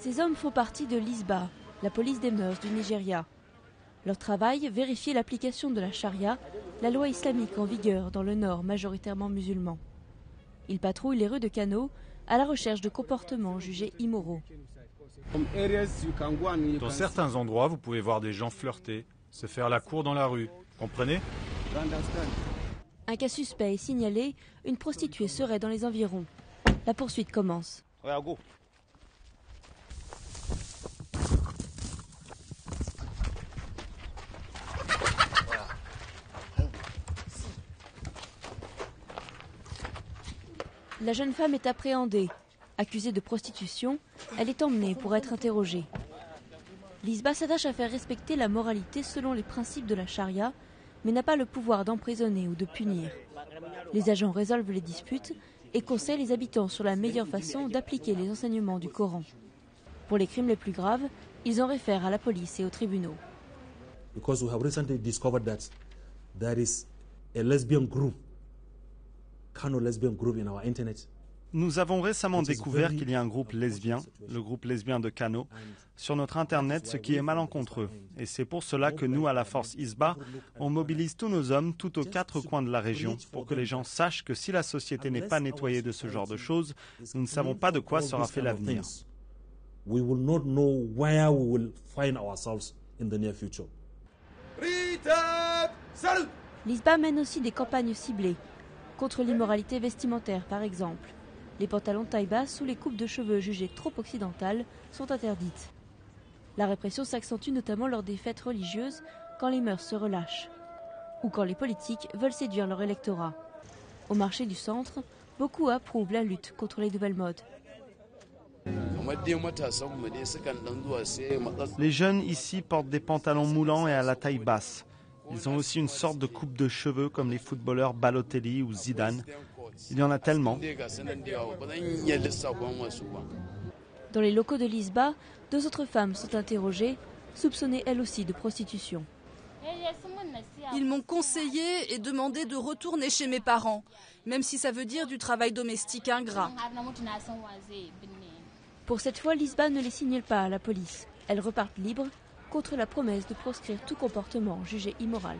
Ces hommes font partie de l'ISBA, la police des mœurs du Nigeria. Leur travail, vérifier l'application de la charia, la loi islamique en vigueur dans le nord majoritairement musulman. Ils patrouillent les rues de Kano à la recherche de comportements jugés immoraux. Dans certains endroits, vous pouvez voir des gens flirter, se faire la cour dans la rue. Comprenez? Un cas suspect est signalé, une prostituée serait dans les environs. La poursuite commence. La jeune femme est appréhendée. Accusée de prostitution, elle est emmenée pour être interrogée. L'ISBA s'attache à faire respecter la moralité selon les principes de la charia, mais n'a pas le pouvoir d'emprisonner ou de punir. Les agents résolvent les disputes et conseillent les habitants sur la meilleure façon d'appliquer les enseignements du Coran. Pour les crimes les plus graves, ils en réfèrent à la police et aux tribunaux. Because we have recently discovered that there is a lesbian group, Kano lesbian group in our internet. Nous avons récemment découvert qu'il y a un groupe lesbien, le groupe lesbien de Kano, sur notre Internet, ce qui est malencontreux. Et c'est pour cela que nous, à la force ISBA, on mobilise tous nos hommes tout aux 4 coins de la région pour que les gens sachent que si la société n'est pas nettoyée de ce genre de choses, nous ne savons pas de quoi sera fait l'avenir. L'ISBA mène aussi des campagnes ciblées, contre l'immoralité vestimentaire par exemple. Les pantalons taille basse ou les coupes de cheveux jugées trop occidentales sont interdites. La répression s'accentue notamment lors des fêtes religieuses, quand les mœurs se relâchent, ou quand les politiques veulent séduire leur électorat. Au marché du centre, beaucoup approuvent la lutte contre les nouvelles modes. Les jeunes ici portent des pantalons moulants et à la taille basse. Ils ont aussi une sorte de coupe de cheveux comme les footballeurs Balotelli ou Zidane. Il y en a tellement. Dans les locaux de l'ISBA, 2 autres femmes sont interrogées, soupçonnées elles aussi de prostitution. Ils m'ont conseillé et demandé de retourner chez mes parents, même si ça veut dire du travail domestique ingrat. Pour cette fois, l'ISBA ne les signale pas à la police. Elles repartent libres contre la promesse de proscrire tout comportement jugé immoral.